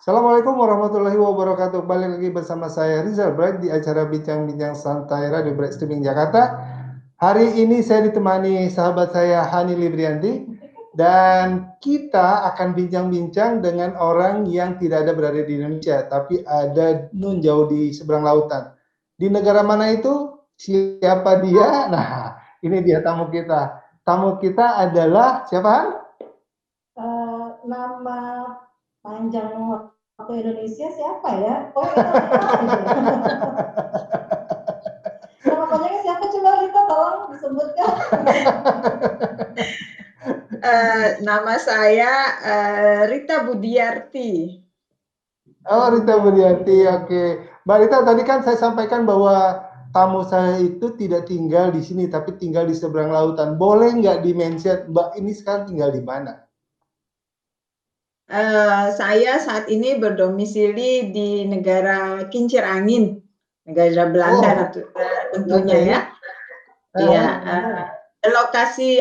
Assalamualaikum warahmatullahi wabarakatuh. Balik lagi bersama saya Rizal Bright di acara Bincang-Bincang Santai Radio Bright Streaming Jakarta. Hari ini saya ditemani sahabat saya Hani Librianti dan kita akan bincang-bincang dengan orang yang tidak ada berada di Indonesia, tapi ada nun jauh di seberang lautan. Di negara mana itu? Siapa dia? Nah, ini dia tamu kita. Tamu kita adalah siapa, Han? Nama panjang waktu Indonesia siapa ya? Oh, itu nama panjangnya siapa? Coba Rita tolong disebutkan. Nama saya Rita Budiarti. Oh, Rita Budiarti, oke. Mbak Rita, tadi kan saya sampaikan bahwa tamu saya itu tidak tinggal di sini, tapi tinggal di seberang lautan. Boleh nggak di-mention, Mbak ini sekarang tinggal di mana? Saya saat ini berdomisili di negara Kincir Angin, negara Belanda tentunya ya. Iya, lokasi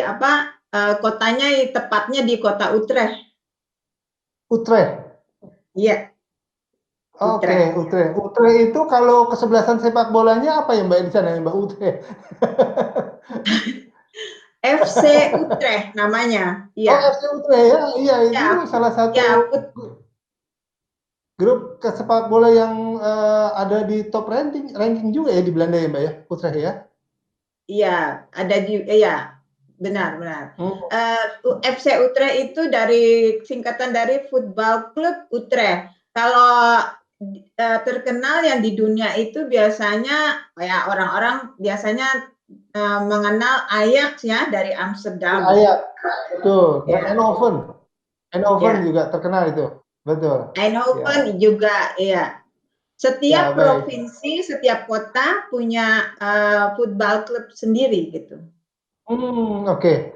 kotanya tepatnya di kota Utrecht. Utrecht. Iya. Oke, Utrecht. Utrecht itu kalau kesebelasan sepak bolanya apa ya Mbak di sana ya Mbak Utrecht? FC Utrecht namanya. Iya. Oh, FC Utrecht ya, iya itu salah satu grup sepak bola yang ada di top ranking juga ya di Belanda ya Mbak ya, Utrecht ya. Iya, ada di benar. FC Utrecht itu singkatan dari Football Club Utrecht. Kalau terkenal yang di dunia itu biasanya kayak orang-orang biasanya mengenal Ajax ya dari Amsterdam. Ajax, betul. Dan Eindhoven juga terkenal itu, betul. Eindhoven juga, iya. Setiap provinsi, setiap kota punya football club sendiri gitu. Oke.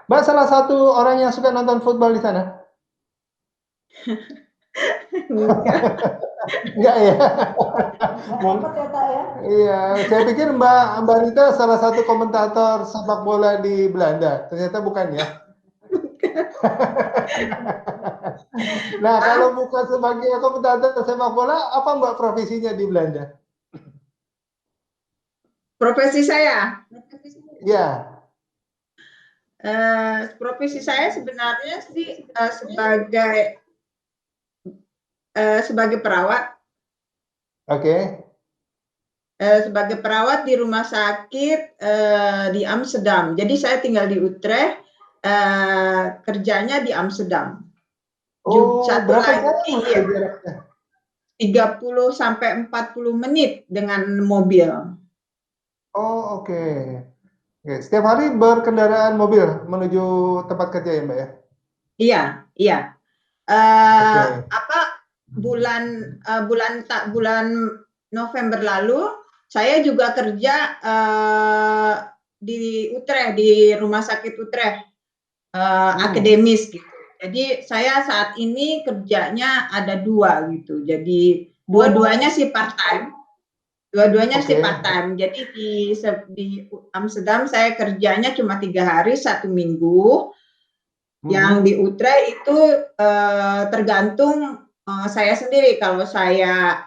Mbak salah satu orang yang suka nonton football di sana? Enggak ya? Iya, saya pikir Mbak Rita salah satu komentator sepak bola di Belanda. Ternyata bukan ya? Nah, kalau bukan sebagai komentator sepak bola, apa Mbak profesinya di Belanda? Profesi saya? Ya. Profesi saya sebenarnya sih sebagai perawat. Oke. Sebagai perawat di rumah sakit di Amsterdam. Jadi saya tinggal di Utrecht, kerjanya di Amsterdam. Berapa jam jaraknya? 30 sampai 40 menit dengan mobil. Oh, oke. Setiap hari berkendaraan mobil menuju tempat kerja ya, Mbak ya? Iya. Bulan November lalu saya juga kerja di Utrecht, di rumah sakit Utrecht, akademis gitu. Jadi saya saat ini kerjanya ada 2 gitu. Jadi dua-duanya sih part time. Jadi di Amsterdam saya kerjanya cuma 3 hari 1 minggu. Yang di Utrecht itu tergantung saya sendiri. Kalau saya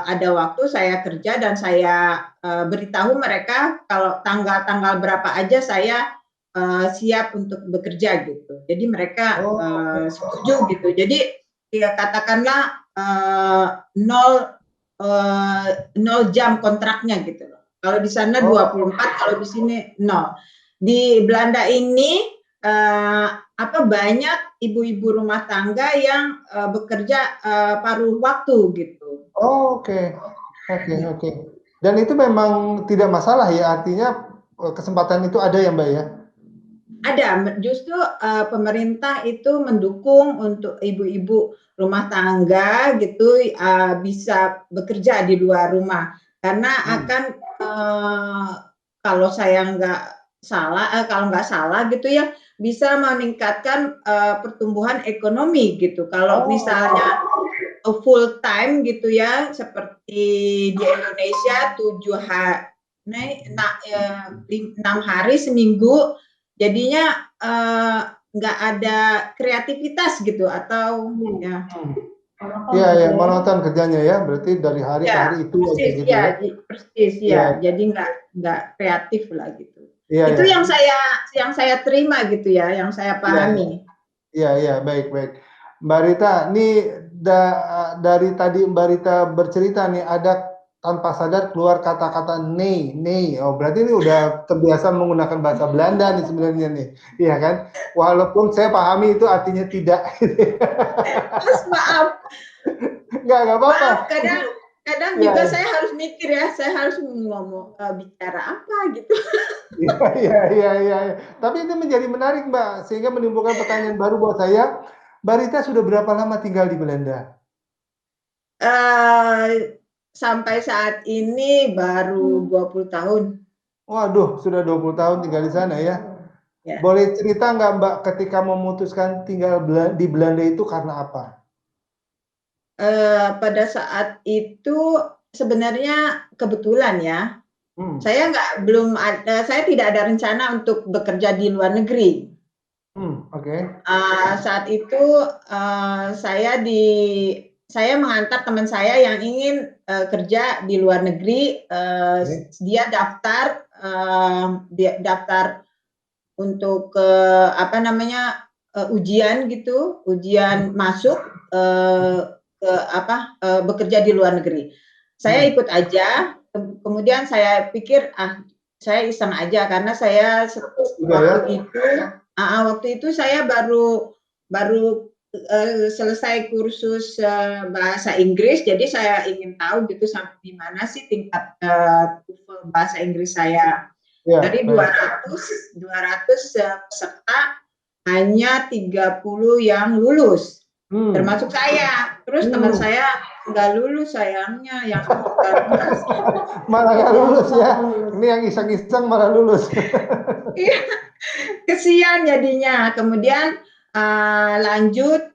ada waktu saya kerja dan saya beritahu mereka kalau tanggal-tanggal berapa aja saya siap untuk bekerja gitu. Jadi mereka setuju gitu. Jadi ya katakanlah 0 jam kontraknya gitu. Kalau di sana 24, kalau di sini 0. Di Belanda ini banyak ibu-ibu rumah tangga yang bekerja paruh waktu gitu. Oke. Dan itu memang tidak masalah ya, artinya kesempatan itu ada ya Mbak ya? Ada, justru pemerintah itu mendukung untuk ibu-ibu rumah tangga gitu bisa bekerja di luar rumah karena akan kalau nggak salah gitu ya bisa meningkatkan pertumbuhan ekonomi gitu. Kalau misalnya full time gitu ya seperti di Indonesia 6 hari seminggu jadinya nggak ada kreativitas gitu atau ya monoton Iya, gitu ya, ya. monoton kerjanya ya. Berarti dari hari ke Ya, hari itu aja persis gitu ya, ya. persis Iya, ya. Jadi nggak kreatif lah gitu. iya, Itu ya. yang saya terima gitu ya, yang saya Iya, iya. pahami. Iya, iya, baik, baik. Mbak Rita, nih dari tadi Mbak Rita bercerita nih ada tanpa sadar keluar kata-kata nee, nee. Oh, berarti ini udah terbiasa menggunakan bahasa Belanda nih sebenarnya nih. Iya kan? Walaupun saya pahami itu artinya tidak. Terus maaf, Nggak apa-apa. maaf kadang kadang Iya, juga saya harus mikir ya, saya harus ngomong bicara apa gitu. iya, iya, iya, iya. Tapi itu menjadi menarik, Mbak, sehingga menimbulkan pertanyaan baru buat saya. Mbak Rita sudah berapa lama tinggal di Belanda? Sampai saat ini baru 20 tahun. Waduh, sudah 20 tahun tinggal di sana ya. Ya. Boleh cerita nggak Mbak ketika memutuskan tinggal di Belanda itu karena apa? Pada saat itu sebenarnya kebetulan ya, Hmm, saya tidak ada rencana untuk bekerja di luar negeri. oke. Saat itu, saya mengantar teman saya yang ingin, kerja di luar negeri, Oke. dia daftar untuk apa namanya, ujian gitu, ujian masuk, ke apa, bekerja di luar negeri. Saya Hmm, ikut aja, kemudian saya pikir, saya iseng aja karena saya juga ya? waktu itu saya baru baru, selesai kursus, bahasa Inggris, jadi saya ingin tahu gitu sampai di mana sih tingkat, TOEFL bahasa Inggris saya. Ya, Dari baik. 200 peserta, hanya 30 yang lulus, Hmm, termasuk saya. Terus teman hmm. saya nggak lulus sayangnya, yang 11. Malah nggak Yang lulus ya. lulus. Ini yang iseng-iseng malah lulus. Iya, kesian jadinya. Kemudian lanjut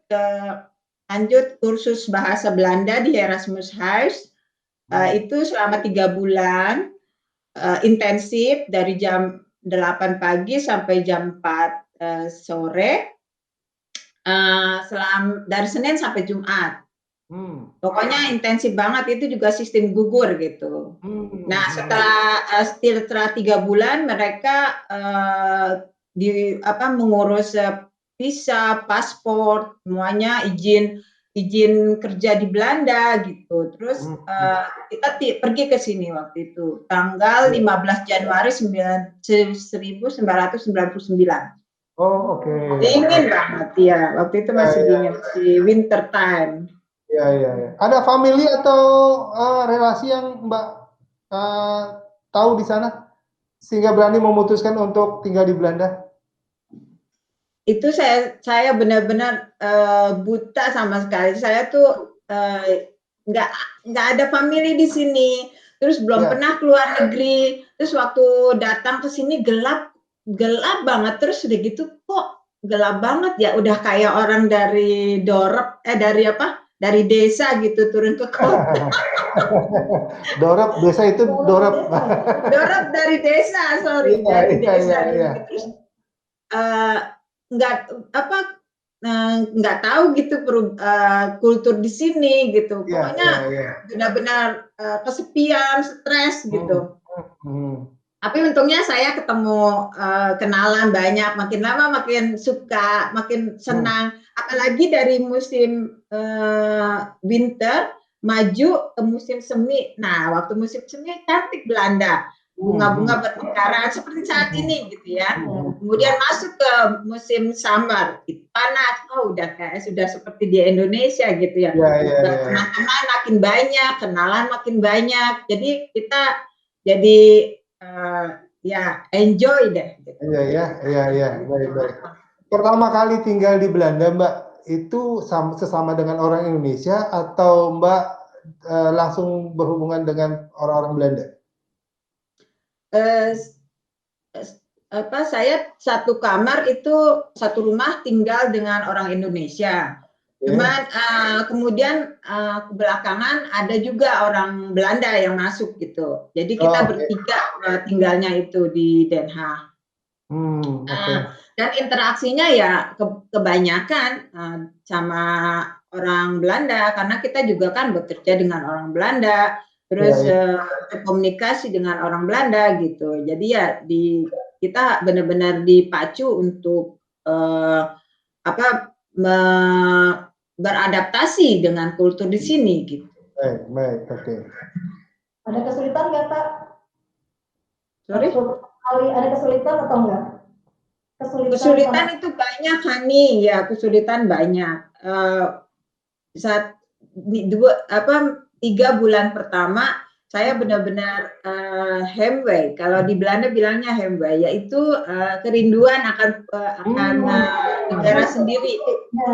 kursus bahasa Belanda di Erasmus House, Hmm, itu selama 3 bulan, intensif dari jam 8 pagi sampai jam 4 sore, dari Senin sampai Jumat. hmm, Pokoknya intensif banget, itu juga sistem gugur gitu. Nah, hmm. setelah 3 bulan mereka mengurus visa, paspor, semuanya izin izin kerja di Belanda gitu. Terus Hmm. kita pergi ke sini waktu itu tanggal Ya. 15 Januari 1999. Oh, oke. Dingin banget ya, waktu itu Ya, masih ya, dingin, masih winter time. ya, ya, ya. Ada family atau relasi yang Mbak eh, tahu di sana sehingga berani memutuskan untuk tinggal di Belanda? Itu saya benar-benar, buta sama sekali. Saya tuh, nggak nggak ada family di sini, terus belum Ya. pernah keluar negeri, terus waktu datang ke sini gelap gelap banget, terus udah gitu, kok gelap banget ya, udah kayak orang dari apa, dari desa gitu turun ke kota. Dorep, desa itu Dorong dorep. desa ya. Dorong dari desa, sorry, Iya, dari iya, iya, desa iya. gitu. Terus Eee, nggak apa, nggak tahu gitu kultur di sini gitu. Iya, iya, Pokoknya iya. benar-benar, kesepian, stres Hmm, gitu. hmm, Tapi untungnya saya ketemu, kenalan banyak, makin lama makin suka, makin hmm, senang. Apalagi dari musim, winter maju ke musim semi. Nah, waktu musim semi cantik Belanda, hmm, bunga-bunga bermekaran seperti saat hmm, ini gitu ya. hmm, Kemudian masuk ke musim summer, itu panas, oh udah kayak sudah seperti di Indonesia gitu ya. iya, iya, iya. Teman-teman makin banyak, kenalan makin banyak. Jadi kita jadi ya enjoy deh gitu. Iya, iya, iya, iya, baik, baik. Pertama kali tinggal di Belanda, Mbak, itu sesama dengan orang Indonesia atau Mbak langsung berhubungan dengan orang-orang Belanda? Eh, saya satu kamar itu satu rumah tinggal dengan orang Indonesia. Oke. Cuman kemudian belakangan ada juga orang Belanda yang masuk gitu. Jadi kita Oh, oke. bertiga tinggalnya itu di Den Haag. Hmm, oke. Dan interaksinya ya kebanyakan sama orang Belanda karena kita juga kan bekerja dengan orang Belanda, terus komunikasi dengan orang Belanda gitu. Jadi ya kita benar-benar dipacu untuk beradaptasi dengan kultur di sini gitu. Baik, oke. Ada kesulitan nggak, Pak? Sorry? Ada kesulitan atau enggak? Kesulitan itu banyak, Hani. Ya, kesulitan banyak. 3 bulan pertama saya benar-benar heimwee. Kalau di Belanda bilangnya heimwee, yaitu kerinduan akan negara sendiri.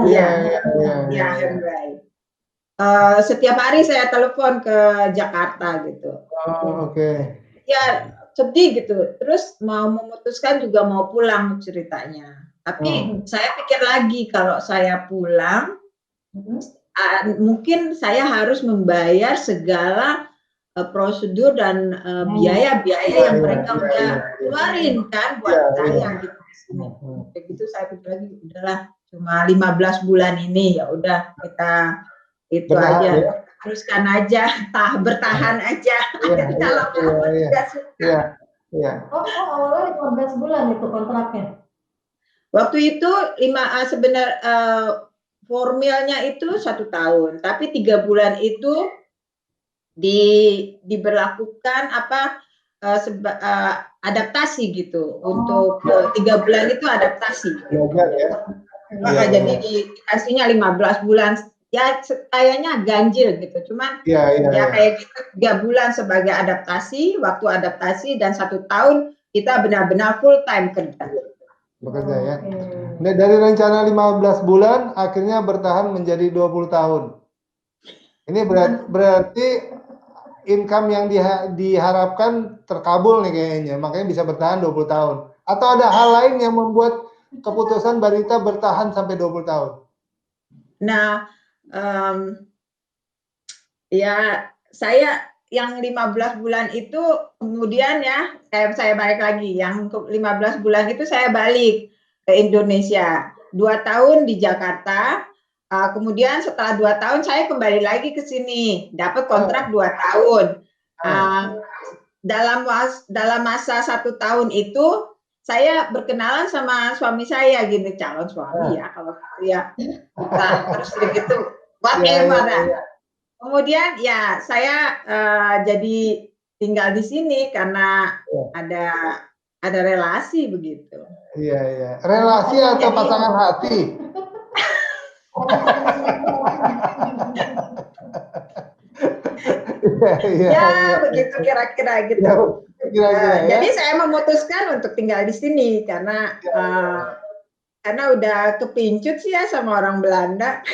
Ya, heimwee. Setiap hari saya telepon ke Jakarta gitu. Oke. Ya, sedih gitu. Terus mau memutuskan juga mau pulang ceritanya. Tapi saya pikir lagi kalau saya pulang, mungkin saya harus membayar segala prosedur dan biaya-biaya yang mereka udah keluarin kan buat saya gitu. Kayak gitu saya pikir lagi udahlah cuma 15 bulan ini, ya udah kita itu Bertahan, aja. ya? Teruskan aja, bertahan aja. Kalau tidak suka. Oh, awalnya 15 bulan itu kontraknya. Waktu itu formilnya itu 1 tahun, tapi 3 bulan itu diberlakukan adaptasi gitu. Untuk 3 bulan itu adaptasi. Jadi dikasihnya 15 bulan. Ya kayaknya ganjil gitu, cuman kayak gitu 3 bulan sebagai adaptasi, waktu adaptasi, dan 1 tahun kita benar-benar full time kerja. Bekerja ya. Nah, dari rencana 15 bulan akhirnya bertahan menjadi 20 tahun. Ini berarti income yang diharapkan terkabul nih kayaknya, makanya bisa bertahan 20 tahun. Atau ada hal lain yang membuat keputusan Mbak Rita bertahan sampai 20 tahun? Nah, ya saya yang 15 bulan itu kemudian ya saya balik lagi, yang 15 bulan itu saya balik ke Indonesia, 2 tahun di Jakarta, kemudian setelah 2 tahun saya kembali lagi ke sini, dapat kontrak 2 tahun. Dalam masa 1 tahun itu saya berkenalan sama suami saya, gini, calon suami ya kalau ya kita terus begitu whatever. Kemudian ya saya jadi tinggal di sini karena ada relasi begitu. Iya. Relasi atau pasangan hati? Ya, begitu kira-kira gitu. Jadi saya memutuskan untuk tinggal di sini karena udah kepincut sih ya sama orang Belanda.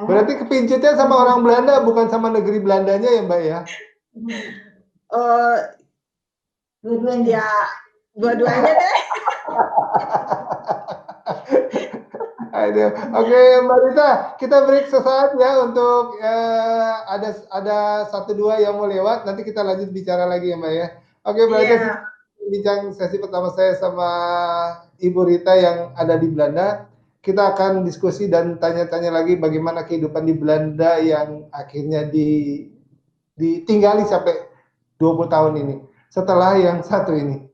Berarti kepincut sama orang Belanda, bukan sama negeri Belandanya ya, Mbak ya? Dua-duanya. Ya, dua-duanya deh. Aduh. Oke, Mbak Rita, kita break sesaat ya untuk ada 1-2 yang mau lewat, nanti kita lanjut bicara lagi ya, Mbak ya. Oke, Mbak Rita, bincang sesi pertama saya sama Ibu Rita yang ada di Belanda. Kita akan diskusi dan tanya-tanya lagi bagaimana kehidupan di Belanda yang akhirnya ditinggali sampai 20 tahun ini. Setelah yang satu ini.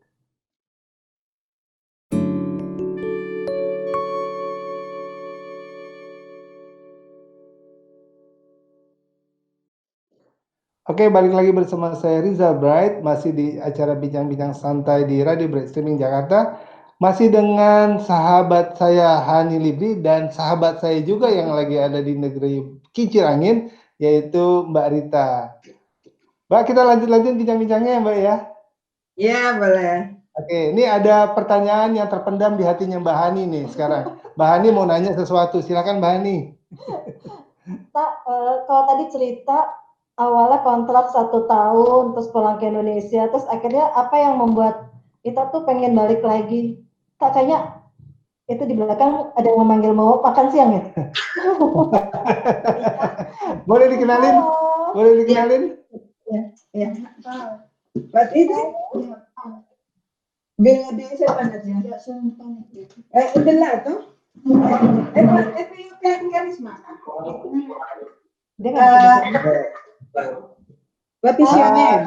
Oke, balik lagi bersama saya Rizal Bright, masih di acara bincang-bincang santai di Radio Bright Streaming Jakarta. Masih dengan sahabat saya Hani Libri dan sahabat saya juga yang lagi ada di negeri kincir angin, yaitu Mbak Rita. Mbak, kita lanjut bincang-bincangnya ya, Mbak ya? Iya, boleh. Oke, ini ada pertanyaan yang terpendam di hatinya Mbak Hani nih sekarang. Mbak Hani mau nanya sesuatu, silakan Mbak Hani. Kalau tadi cerita awalnya kontrak 1 tahun, terus pulang ke Indonesia, terus akhirnya apa yang membuat kita tuh pengen balik lagi? Kak, kayaknya itu di belakang ada yang memanggil mau makan siang ya? Boleh dikenalin? Boleh dikenalin? Ya. Buat ini? Bela desa panasnya. Udah lah tuh. Dia nggak bisa bahasa Inggris. What is your name?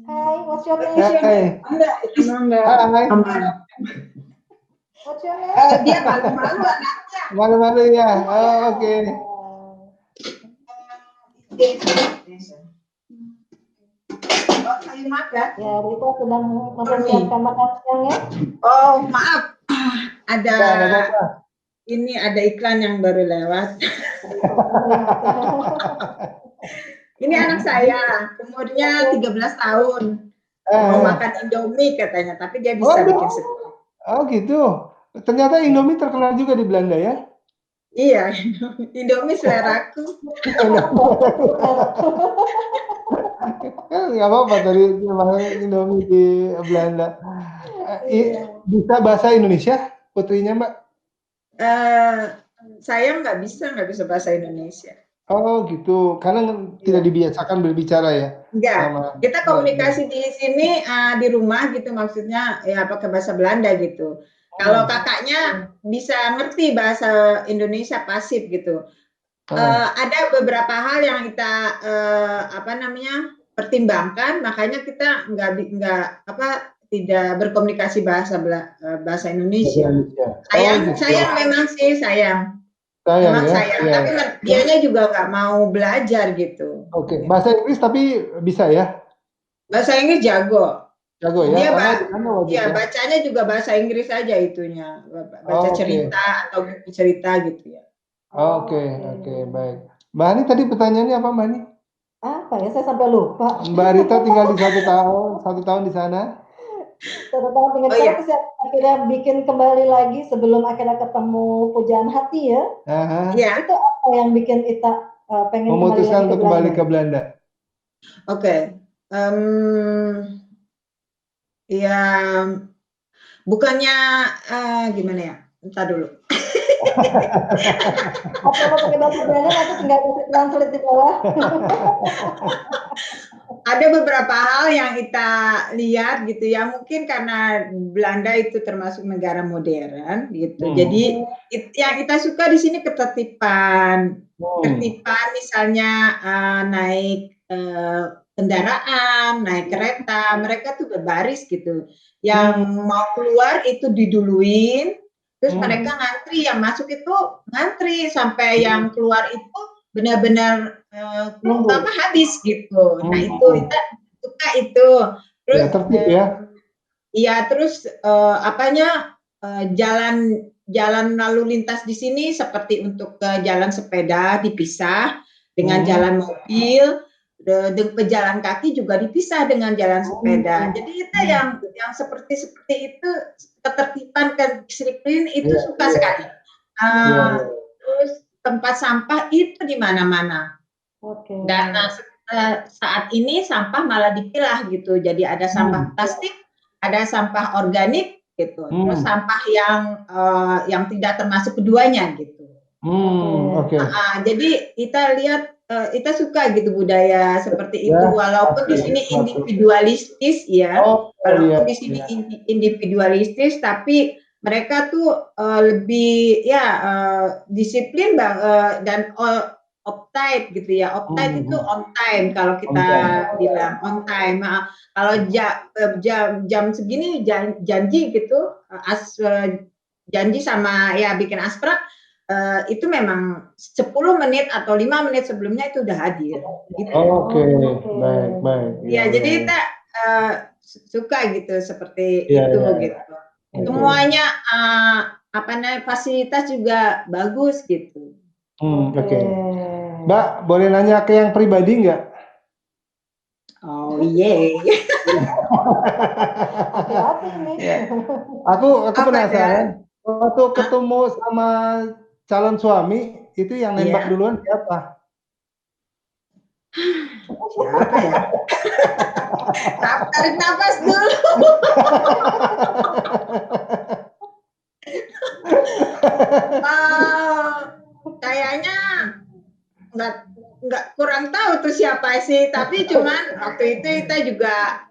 Hai, what's your name? Hai. Hai. What's your name? Dia malu-malu anaknya. Malu-malu ya. Oh, oke. Oh, kayu makan. Ya, Rita sedang mempersiapkan makan siangnya. Oh, maaf. Ada Ya, nggak apa-apa. ini ada iklan yang baru lewat. Ini anak saya, umurnya 13 tahun. Mau makan Indomie katanya, tapi dia bisa Waduh. bikin sendiri. Oh gitu. Ternyata Indomie terkenal juga di Belanda ya? Iya, Indomie seleraku. Nggak apa-apa tadi namanya Indomie di Belanda. Bisa bahasa Indonesia putrinya Mbak? Saya nggak bisa bahasa Indonesia. Oh gitu, karena tidak dibiasakan berbicara ya? Enggak, Sama kita komunikasi di sini di rumah gitu maksudnya ya pakai bahasa Belanda gitu. Kalau kakaknya bisa ngerti bahasa Indonesia pasif gitu. Ada beberapa hal yang kita pertimbangkan, makanya kita tidak berkomunikasi bahasa Indonesia. Sayang memang sih sayang. Memang ya? sayang, tapi dianya juga nggak mau belajar gitu. Oke, bahasa Inggris tapi bisa ya? Bahasa Inggris jago. Jago ya? Dia bacanya juga bahasa Inggris aja itunya, baca cerita atau buku cerita gitu ya. Oke, baik. Mbak Ani tadi pertanyaannya apa Mbak Ani? Apa ya, saya sampai lupa. Mbak Rita tinggal di 1 tahun di sana. 1 tahun tinggal di sana, terus akhirnya bikin kembali lagi sebelum akhirnya ketemu Pujaan Hati ya. Itu apa yang bikin Ita pengen memutuskan untuk kembali ke Belanda? Belanda? Ya bukannya gimana ya? Entar dulu. Apa pakai bahasa Belanda nanti tinggal translate di bawah. Ada beberapa hal yang kita lihat gitu ya, mungkin karena Belanda itu termasuk negara modern gitu. Jadi yang kita suka di sini ketertiban. Ketertiban misalnya naik kendaraan, naik kereta, mereka tuh berbaris gitu. Yang mau keluar itu diduluin, terus mereka ngantri, yang masuk itu ngantri sampai yang keluar itu benar-benar habis gitu. Nah itu kita suka itu. Terus ya, tertib ya. Iya, terus jalan lalu lintas di sini seperti untuk jalan sepeda dipisah dengan jalan mobil, pejalan kaki juga dipisah dengan jalan sepeda. Jadi kita yang seperti itu, ketertiban, kedisiplin itu suka sekali. Terus tempat sampah itu di mana-mana. Dan saat ini sampah malah dipilah gitu. Jadi ada sampah plastik, ada sampah organik gitu. Terus sampah yang tidak termasuk keduanya gitu. Jadi kita lihat, kita suka gitu budaya seperti itu, walaupun di sini individualistis ya. Walaupun di sini individualistis, tapi mereka tuh lebih disiplin dan uptight gitu ya. Uptight itu on time kalau kita bilang on time. Kalau jam segini janji gitu, janji sama bikin asprak, itu memang 10 menit atau 5 menit sebelumnya itu udah hadir. Gitu. Baik. Ya, jadi kita suka gitu seperti itu gitu. Semuanya fasilitas juga bagus gitu. Mbak, boleh nanya ke yang pribadi nggak? Oh iya. Aku penasaran. Waktu ketemu sama calon suami itu yang nembak duluan siapa? Siapa ya? Tarik nafas dulu. Kayaknya nggak kurang tahu tuh siapa sih, tapi cuman waktu itu kita juga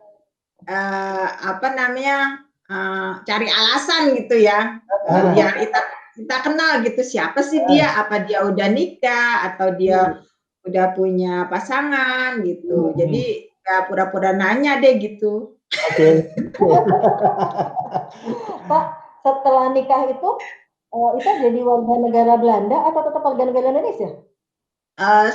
cari alasan gitu ya, biar kita kenal gitu siapa sih dia, apa dia udah nikah atau dia udah punya pasangan gitu. Jadi ya pura-pura nanya deh gitu. Oke. Pak, setelah nikah itu Ita jadi warga negara Belanda atau tetap warga negara Indonesia?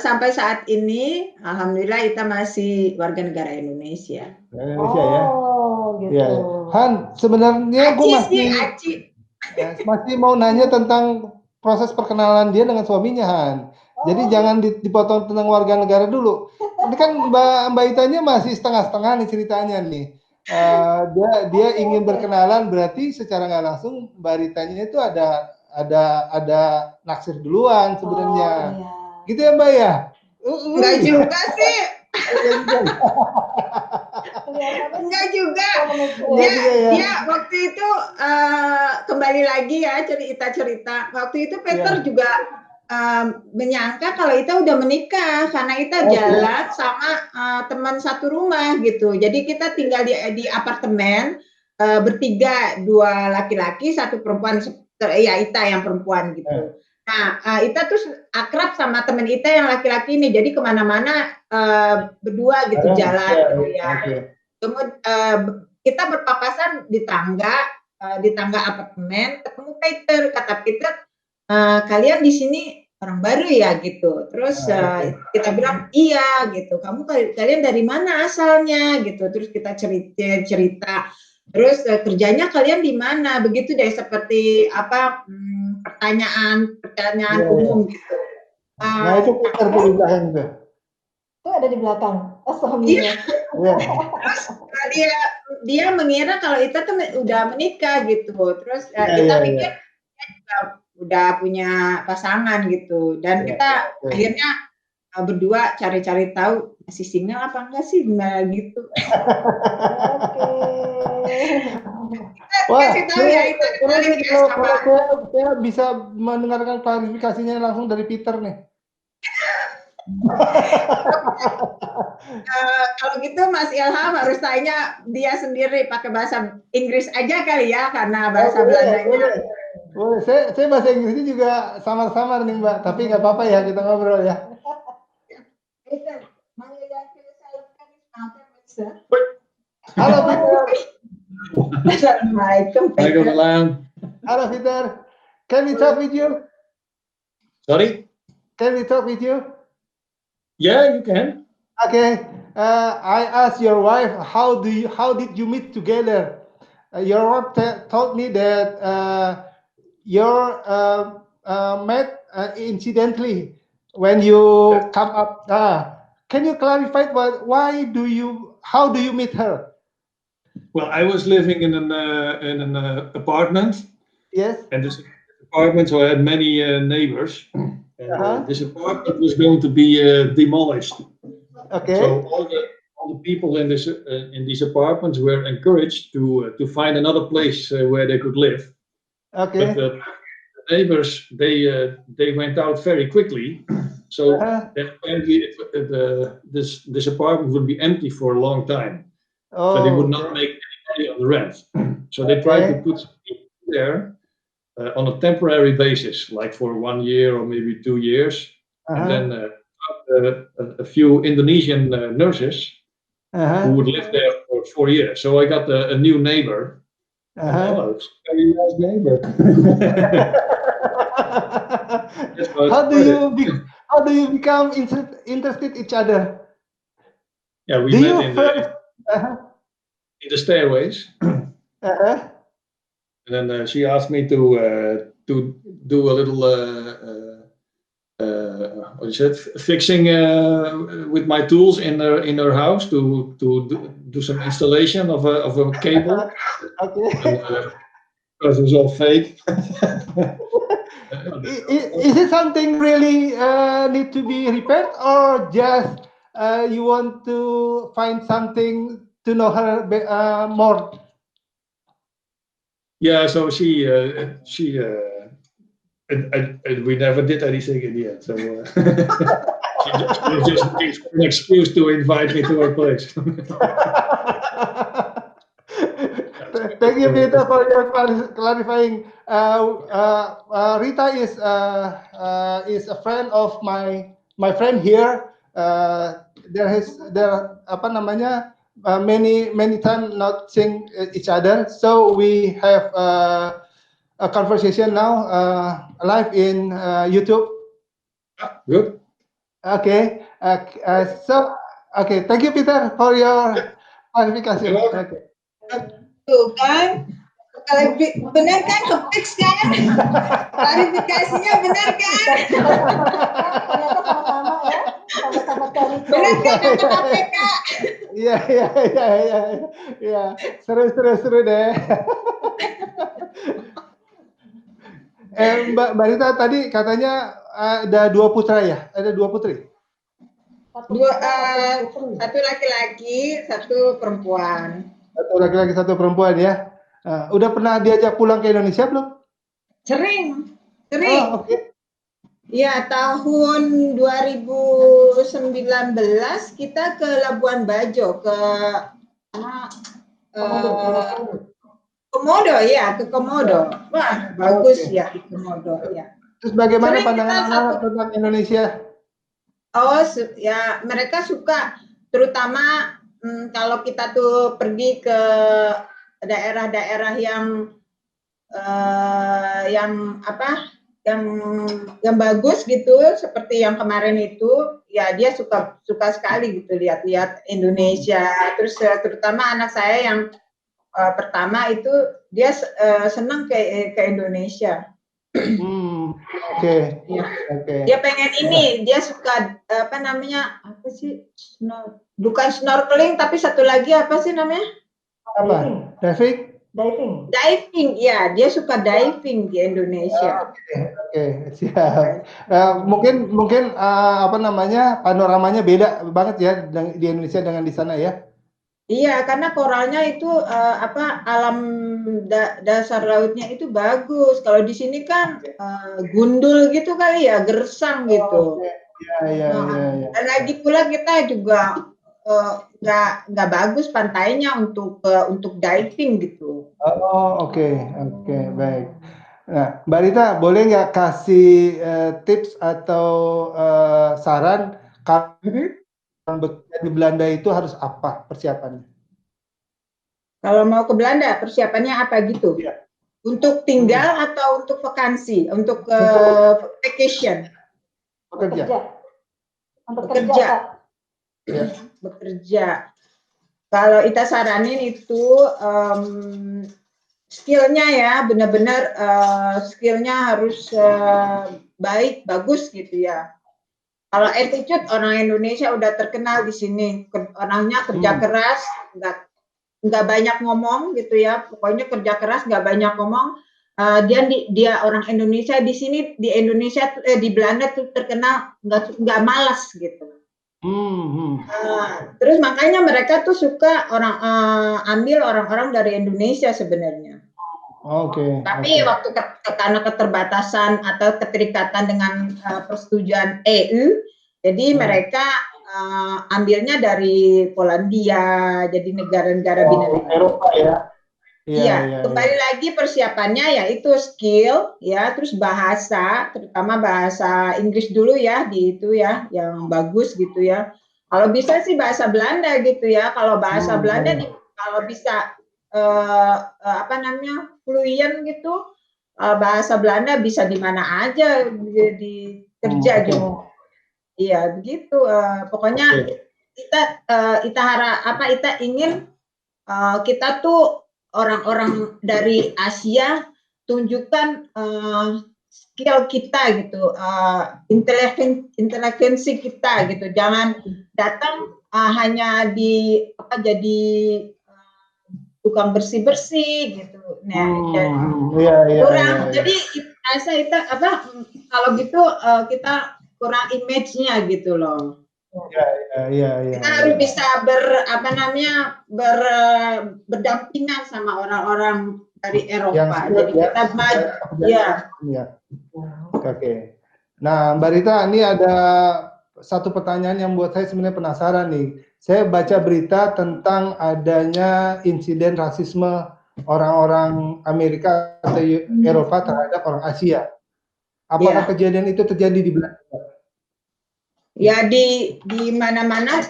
Sampai saat ini, alhamdulillah Ita masih warga negara Indonesia. Indonesia ya. Oh, gitu. Iya, ya. Han, sebenarnya gue Aci. masih mau nanya tentang proses perkenalan dia dengan suaminya, Han. Jadi jangan dipotong tentang warga negara dulu. Ini kan Mbak Itanya masih setengah-setengah nih ceritanya nih. Dia ingin berkenalan, berarti secara nggak langsung Mbak Ritanya itu ada naksir duluan sebenarnya. Iya. Gitu ya Mbak ya? Enggak juga sih. Enggak juga. Dia waktu itu kembali lagi ya cerita. Waktu itu Peter juga menyangka kalau Ita udah menikah karena Ita jalan sama teman satu rumah gitu. Jadi kita tinggal di apartemen bertiga, 2 laki-laki, 1 perempuan. Ya Ita yang perempuan gitu. Nah, Ita tuh akrab sama teman Ita yang laki-laki ini. Jadi kemana-mana berdua gitu jalan gitu ya. Kemudian kita berpapasan di tangga apartemen, ketemu Peter. Kata Peter, kalian di sini orang baru ya gitu. Terus kita bilang iya gitu. Kalian dari mana asalnya gitu. Terus kita cerita. Terus kerjanya kalian di mana? Begitu deh, seperti pertanyaan umum gitu. Nah itu Peter tuh di belakang itu. Itu ada di belakang. Suaminya. Terus dia mengira kalau Ita tuh udah menikah gitu. Terus kita pikir dia juga udah punya pasangan gitu. Dan kita akhirnya berdua cari-cari tahu masih single apa enggak sih, nah gitu. Wah, saya bisa mendengarkan klarifikasinya langsung dari Peter nih. Kalau gitu Mas Ilham harus tanya dia sendiri pakai bahasa Inggris aja kali ya, karena bahasa Belandanya. Boleh, saya bahasa Inggrisnya juga samar-samar nih Mbak, tapi nggak apa-apa ya kita ngobrol ya. Halo Peter. Assalamualaikum. Halo Peter. Can we talk with you? Sorry? Can we talk with you? Yeah, you can. Okay. I asked your wife, how did you meet together? Your wife told me that you're met incidentally when you come up. Can you clarify how do you meet her? Well, I was living in an apartment. Yes. And this apartment, so I had many neighbors. And this apartment was going to be demolished. Okay. So all the people in these apartments were encouraged to find another place where they could live. Okay. But the neighbors they went out very quickly. So apparently this apartment would be empty for a long time. So they would not make any money on the rent. So they tried to put some people there on a temporary basis, like for 1 year or maybe 2 years. And then a few Indonesian nurses who would live there for 4 years. So I got a new neighbor. Oh, it's a very nice neighbor. How do you become interested each other? Yeah, we met in the stairways. And then she asked me to do a little what is it, fixing with my tools in her house to do some installation of a cable. Okay. Because it was all fake. Is it something really need to be repaired, or just you want to find something to know her more? Yeah, so she we never did anything in the end. So she was just looking for an excuse to invite me to her place. Thank you, Peter, for your clarifying. Rita is a friend of my friend here. There apa namanya many time not seeing each other, so we have a conversation now live in YouTube. Good. Okay, okay. Thank you, Peter, for your clarification. Okay. Tuh kan, kalau benar kan kepix kan? Klarifikasinya benar kan? Ternyata sama-sama ya, sama-sama cari. Benar kan kata KPK? Iya. Seru deh. Mbak Rita tadi katanya ada 2 putra ya? Ada 2 putri? Satu laki-laki, satu perempuan. Satu laki-laki, satu perempuan ya. Udah pernah diajak pulang ke Indonesia belum? Sering. Oh, oke. Ya, tahun 2019 kita ke Labuan Bajo, ke Komodo ya, ke Komodo. Wah, bagus ya di Komodo ya. Terus bagaimana Sering pandangan kita anak tentang Indonesia? Oh, ya mereka suka, terutama kalau kita tuh pergi ke daerah-daerah yang yang bagus gitu, seperti yang kemarin itu, ya dia suka sekali gitu lihat-lihat Indonesia. Terus terutama anak saya yang pertama itu dia senang ke Indonesia. Oke. Dia pengen ini, dia suka bukan snorkeling, tapi satu lagi apa sih namanya? Apa? Diving, ya, dia suka diving di Indonesia. Oke, siap. Mungkin apa namanya, panoramanya beda banget ya di Indonesia dengan di sana ya? Iya, karena koralnya itu alam dasar lautnya itu bagus. Kalau di sini kan gundul gitu kali ya, gersang gitu. Iya. Dan lagi pula kita juga nggak bagus pantainya untuk diving gitu. Oh, oke, baik. Nah, Mbak Rita, boleh nggak kasih tips atau saran kalau bekerja di Belanda itu harus apa persiapannya? Kalau mau ke Belanda, persiapannya apa gitu? Ya. Untuk tinggal atau untuk vakansi? Untuk vacation? Bekerja. Bekerja. Kalau Ita saranin itu skillnya ya, benar-benar skillnya harus baik, bagus gitu ya. Kalau attitude, orang Indonesia udah terkenal di sini, orangnya kerja keras, nggak banyak ngomong gitu ya, pokoknya kerja keras, nggak banyak ngomong. Dia orang Indonesia di sini, di Indonesia di Belanda tuh terkenal nggak malas gitu. Terus makanya mereka tuh suka ambil orang-orang dari Indonesia sebenarnya. Tapi waktu karena keterbatasan atau keterikatan dengan persetujuan EU, jadi mereka ambilnya dari Polandia, jadi negara-negara binaan Eropa ya. Iya, kembali lagi persiapannya yaitu skill ya, terus bahasa, terutama bahasa Inggris dulu ya di itu ya, yang bagus gitu ya. Kalau bisa sih bahasa Belanda gitu ya. Kalau bahasa Belanda kalau bisa fluent gitu, bahasa Belanda bisa di mana aja di kerja gitu. Iya, begitu. Pokoknya kita ingin kita tuh orang-orang dari Asia tunjukkan skill kita gitu, inteligensi kita gitu. Jangan datang hanya jadi tukang bersih-bersih gitu. Kurang. Jadi saya kalau gitu kita kurang image-nya gitu loh. Kita harus bisa berdampingan sama orang-orang dari Eropa. Jadi kita Oke. Nah, Mbak Rita, ini ada satu pertanyaan yang buat saya sebenarnya penasaran nih. Saya baca berita tentang adanya insiden rasisme orang-orang Amerika atau Eropa terhadap orang Asia. Apakah kejadian itu terjadi di Belanda? Ya di mana-mana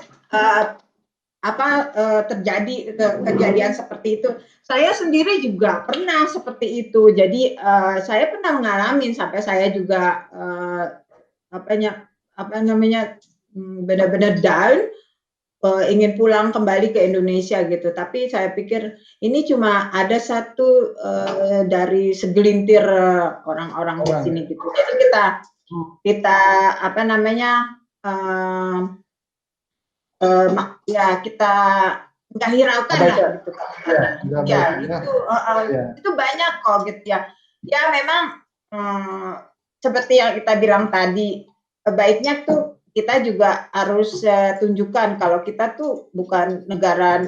terjadi kejadian seperti itu. Saya sendiri juga pernah seperti itu. Jadi saya pernah mengalami sampai saya juga benar-benar down, ingin pulang kembali ke Indonesia gitu. Tapi saya pikir ini cuma ada satu dari segelintir orang-orang di sini gitu. Jadi kita kita nggak hiraukan lah gitu kan. Itu banyak kok gitu ya. Ya memang seperti yang kita bilang tadi, baiknya tuh kita juga harus tunjukkan kalau kita tuh bukan negara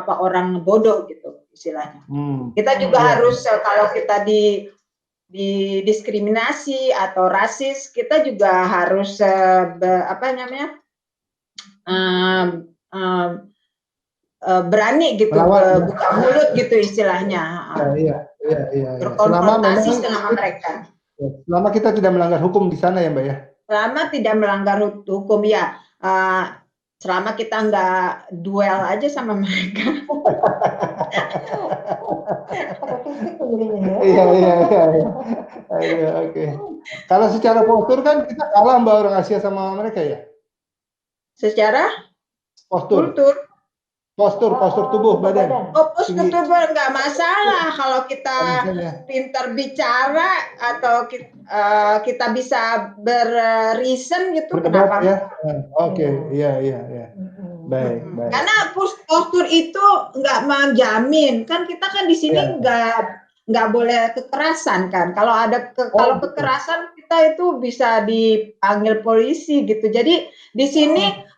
orang bodoh gitu istilahnya. Kita juga harus kalau kita didiskriminasi atau rasis, kita juga harus berani gitu, buka mulut gitu istilahnya. Iya. Berkonfrontasi sama mereka. Selama kita tidak melanggar hukum di sana ya Mbak ya? Selama tidak melanggar hukum ya, selama kita nggak duel aja sama mereka. Iya, oke. Kalau secara postur kan kita kalah Mbak orang Asia sama mereka ya? Secara postur tubuh badan. Postur tubuh nggak masalah kalau kita pintar bicara atau kita bisa berreason gitu. Kenapa? Ya? Oke, iya. Baik. Karena postur itu nggak menjamin kan, kita kan di sini nggak boleh kekerasan kan. Kalau kalau kekerasan kita itu bisa dipanggil polisi gitu. Jadi di sini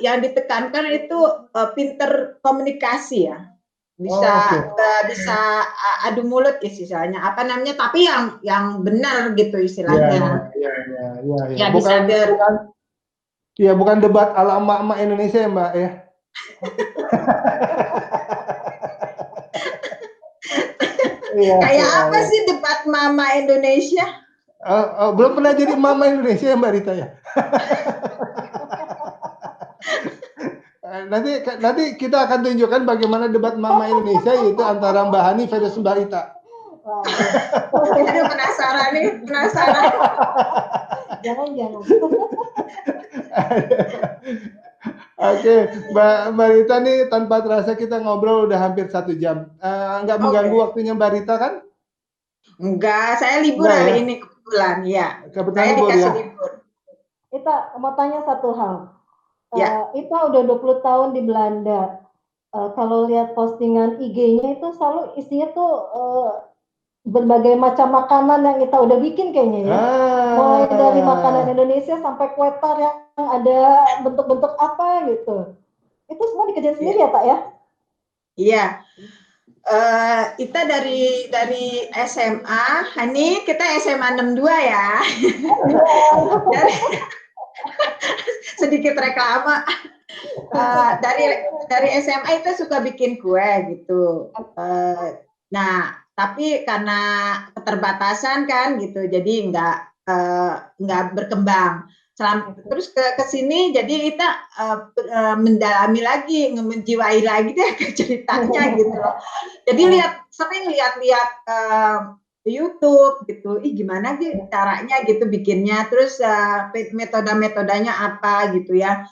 yang ditekankan itu pinter komunikasi ya, bisa adu mulut istilahnya, tapi yang benar gitu istilahnya. Ya, bukan debat ala emak-emak Indonesia ya Mbak ya. Kayak apa sih debat mama Indonesia? Belum pernah jadi mama Indonesia ya Mbak Rita ya. Nanti kita akan tunjukkan bagaimana debat mama Indonesia, yaitu antara Mbak Hani versus Mbak Rita. Aduh, penasaran. Jangan. Oke, Mbak Rita nih tanpa terasa kita ngobrol udah hampir 1 jam. Nggak mengganggu waktunya Mbak Rita kan? Enggak, saya libur hari ini kebetulan ya. Kebetulan libur ya. Kita mau tanya satu hal. Ita udah 20 tahun di Belanda. Kalau lihat postingan IG-nya itu selalu isinya tuh berbagai macam makanan yang kita udah bikin kayaknya ya. Mulai dari makanan Indonesia sampai kue tar yang ada bentuk-bentuk apa gitu. Itu semua dikerjain sendiri ya Pak ya? Iya. Kita dari SMA, Hani kita SMA 62 ya. Sedikit reklama. Dari SMA itu suka bikin kue gitu. Nah, tapi karena keterbatasan kan gitu, jadi nggak berkembang. Terus ke sini, jadi kita mendalami lagi, menjiwai lagi deh ceritanya gitu loh. Jadi sering lihat YouTube gitu, gimana sih caranya gitu bikinnya, terus metodenya apa gitu ya,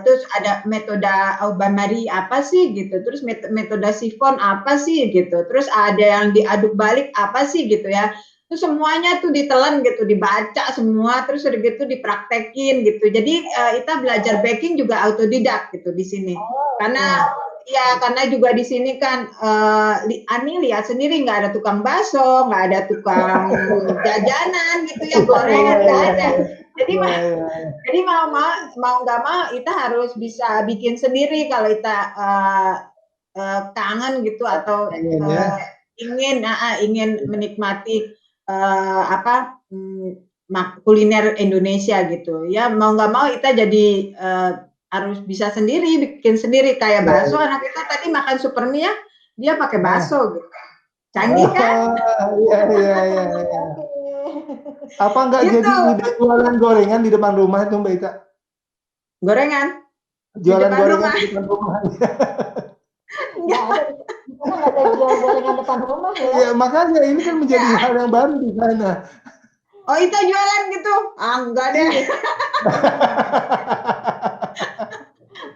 terus ada metode Aubameyang apa sih gitu, terus metode sifon apa sih gitu, terus ada yang diaduk balik apa sih gitu ya, terus semuanya tuh ditelan gitu, dibaca semua, terus udah gitu dipraktekin gitu. Jadi kita belajar baking juga autodidak gitu di sini, karena juga di sini kan Ani lihat sendiri nggak ada tukang bakso, nggak ada tukang jajanan gitu ya, gorengan nggak ada. Jadi mau nggak mau kita harus bisa bikin sendiri kalau kita kangen gitu atau ingin menikmati kuliner Indonesia gitu ya. Mau nggak mau kita jadi harus bisa sendiri, bikin sendiri. Kayak bakso, anak kita tadi makan super mie ya, dia pakai bakso gitu. Canggih kan? Iya. Apa nggak Gitu. jadi ide jualan gorengan di depan rumah itu Mbak Ita? Gorengan? Jualan depan gorengan rumah. di depan rumah. Nggak ada, di sana nggak ada jual gorengan depan rumah ya. Ya, makanya ini kan menjadi hal yang baru di sana. Oh, Ita jualan gitu? Enggak deh.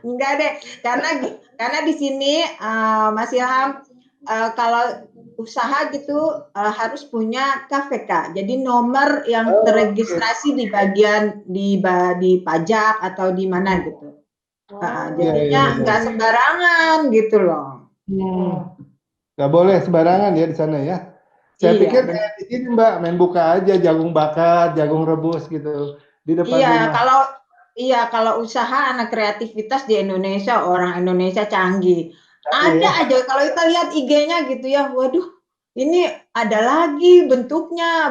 Enggak deh, karena di sini Mas Ilham kalau usaha gitu harus punya KVK. Jadi nomor yang terregistrasi di bagian di pajak atau di mana gitu. Jadinya nggak sembarangan gitu loh. Nggak boleh sembarangan ya di sana ya. Saya pikir kayak di sini Mbak, main buka aja jagung bakar, jagung rebus gitu di depan rumah. Kalau usaha anak kreativitas di Indonesia, orang Indonesia canggih. Ada aja kalau kita lihat IG-nya gitu ya, waduh, ini ada lagi bentuknya,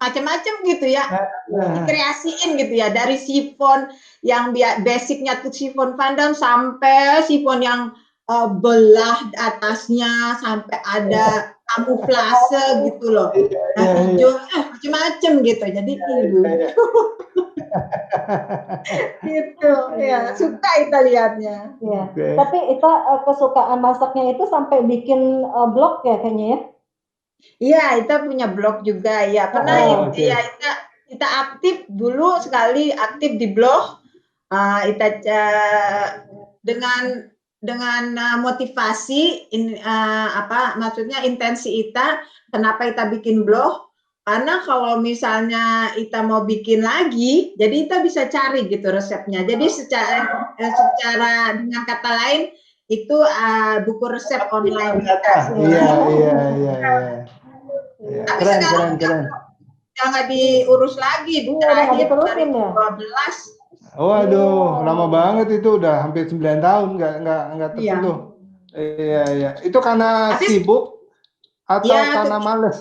macam-macam gitu ya, dikreasiin gitu ya, dari sifon yang basicnya tuh sifon Vandam sampai sifon yang belah atasnya sampai ada kamuflase gitu loh. Nah, hijau, macam-macam gitu. Jadi lucu. Gitu ya, suka kita lihatnya. Ya. Tapi Ita kesukaan masaknya itu sampai bikin blog ya kayaknya ya? Iya, Ita punya blog juga ya. Karena ya Ita aktif dulu sekali aktif di blog. Ita dengan motivasi maksudnya intensi Ita kenapa Ita bikin blog. Karena kalau misalnya Ita mau bikin lagi, jadi Ita bisa cari gitu resepnya. Jadi secara dengan kata lain itu buku resep online kita. Iya. Tapi sekarang udah nggak diurus lagi. Terakhir 2012. Waduh, lama banget itu, udah hampir 9 tahun nggak tersentuh. Iya. Itu karena sibuk atau karena males?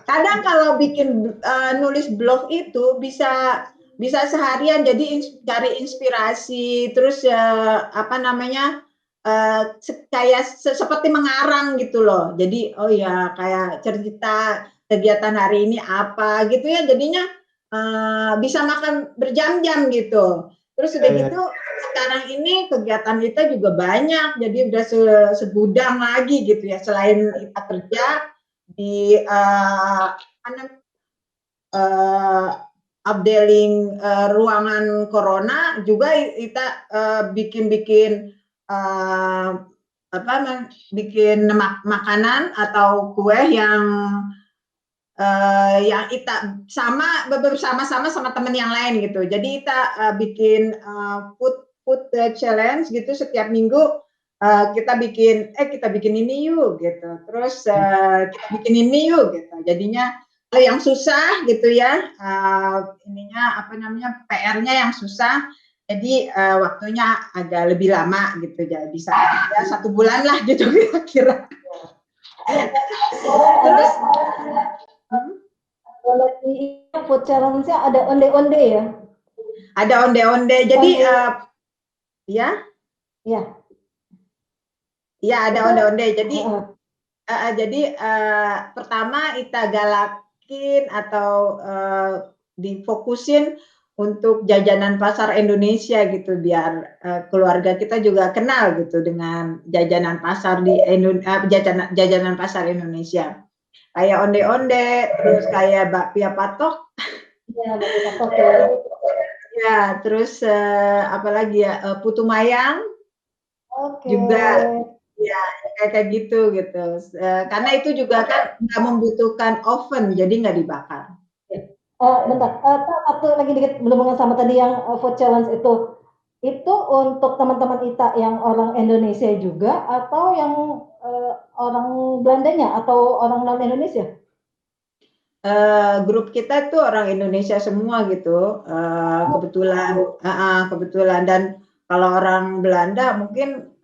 Kadang kalau bikin nulis blog itu bisa seharian, jadi cari inspirasi, terus kayak seperti mengarang gitu loh. Jadi kayak cerita kegiatan hari ini apa gitu ya, jadinya bisa makan berjam-jam gitu. Terus udah gitu sekarang ini kegiatan kita juga banyak, jadi udah segudang lagi gitu ya, selain kita kerja di updating ruangan corona juga kita bikin makanan atau kue yang kita bersama-sama sama teman yang lain gitu. Jadi kita bikin food challenge gitu setiap minggu. Kita bikin ini yuk gitu, terus kita bikin ini yuk gitu. Jadinya yang susah gitu ya, PR-nya yang susah, jadi waktunya agak lebih lama gitu, jadi bisa ya 1 bulan lah gitu kira-kira. Terus di food challenge-nya ada onde-onde ya? Ada onde-onde, jadi Iya, ada onde-onde. Jadi pertama kita galakin atau difokusin untuk jajanan pasar Indonesia gitu, biar keluarga kita juga kenal gitu dengan jajanan pasar jajanan pasar Indonesia. Kayak onde-onde, terus kayak bakpia patok. Ya, terus apalagi ya, putu mayang. Juga ya kayak gitu. Karena itu juga kan nggak membutuhkan oven, jadi nggak dibakar. Bentar, satu lagi dikit berhubungan sama tadi yang food challenge itu untuk teman-teman Ita yang orang Indonesia juga atau yang orang Belandanya atau orang non Indonesia? Grup kita tuh orang Indonesia semua gitu, kebetulan, dan kalau orang Belanda mungkin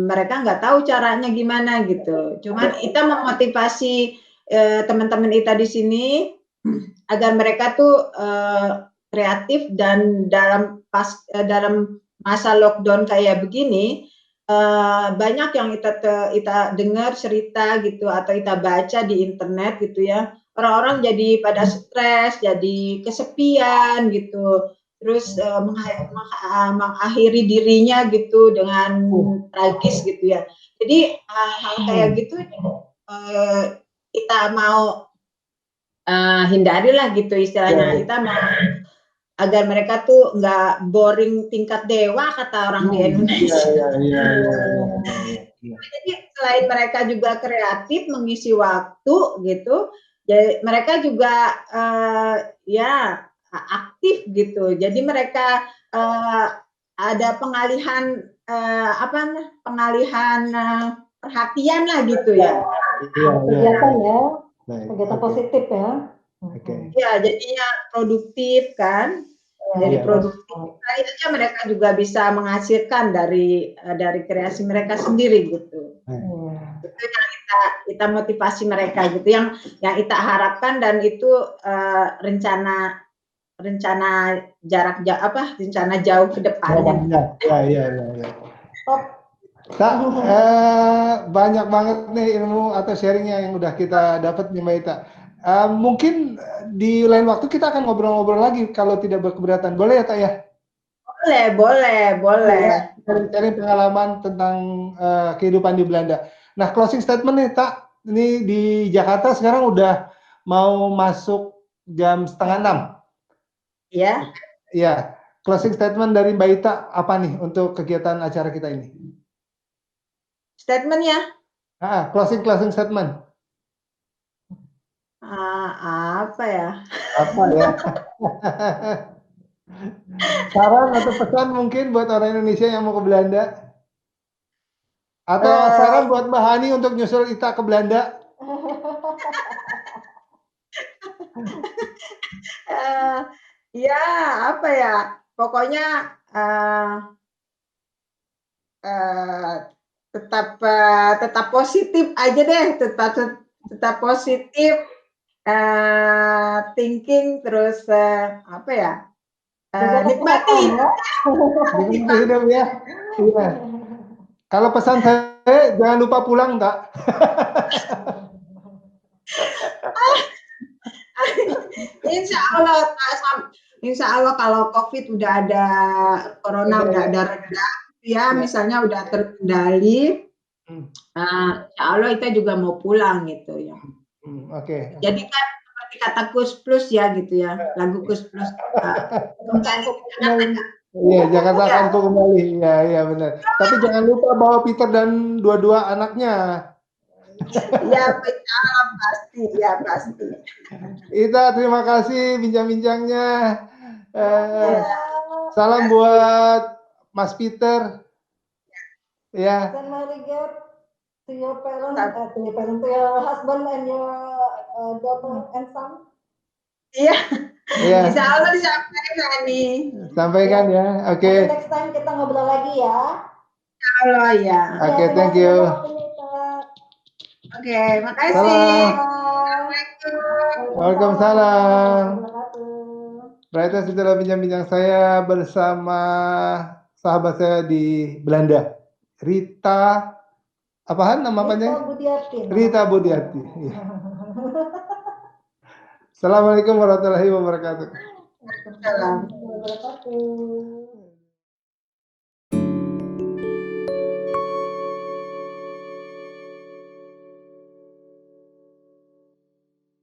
mereka nggak tahu caranya gimana gitu. Cuman Ita memotivasi teman-teman Ita di sini agar mereka tuh kreatif dan dalam masa lockdown kayak begini, banyak yang kita dengar cerita gitu atau kita baca di internet gitu ya, orang-orang jadi pada stres, jadi kesepian gitu, terus mengakhiri dirinya gitu dengan tragis gitu ya. Jadi hal kayak gitu kita mau hindarilah gitu istilahnya. Kita mau agar mereka tuh nggak boring tingkat dewa kata orang di Indonesia. Jadi selain mereka juga kreatif mengisi waktu gitu, jadi mereka juga ya aktif gitu. Jadi mereka ada pengalihan perhatian lah gitu ya. Kegiatan ya, kegiatan positif ya. Ya, jadinya produktif kan. Jadi produktif. Kali aja mereka juga bisa menghasilkan dari kreasi mereka sendiri gitu. Itu yang kita motivasi mereka gitu. Yang kita harapkan dan itu rencana rencana jauh ke depannya. Ya. Kak, banyak banget nih ilmu atau sharingnya yang udah kita dapat nih Mbak Ita. Mungkin di lain waktu kita akan ngobrol-ngobrol lagi kalau tidak berkeberatan. Boleh ya, Tak ya? Boleh. Cari pengalaman tentang kehidupan di Belanda. Nah, closing statement nih, Tak. Ini di Jakarta sekarang udah mau masuk jam 5:30. Ya. Iya. Closing statement dari Mbak Ita apa nih untuk kegiatan acara kita ini? Statementnya? Closing statement. Apa ya? Saran atau pesan mungkin buat orang Indonesia yang mau ke Belanda? Atau saran buat Mbak Hani untuk nyusul Ita ke Belanda? Ya, apa ya? Pokoknya tetap positif aja deh, tetap positif, thinking, terus apa ya? Nikmati hidup ya. Iya. Kalau pesan saya jangan lupa pulang, Tak. Insya Allah kalau COVID udah ada, corona udah ada reda, ya misalnya udah terkendali, insya Allah kita juga mau pulang gitu ya. Jadi kan seperti kata Kus Plus ya gitu ya, lagu Kus Plus. Iya, Jakarta akan kembali. Iya benar. Tapi jangan lupa bawa Peter dan dua anaknya. Ya, pasti. Ita, terima kasih bincang-bincangnya. Salam buat Mas Peter. Ya. Send my regard to your parents, to your husband and your daughter and son. Iya. Insya Allah disampaikan nih. Sampaikan ya. Oke. Next time kita ngobrol lagi ya. Insya Allah ya. Oke, thank you. Oke, makasih. Waalaikumsalam. Berarti setelah bincang-bincang saya bersama sahabat saya di Belanda, Rita, apaan nama panjangnya? Rita Budiati. Assalamualaikum warahmatullahi wabarakatuh. Waalaikumsalam.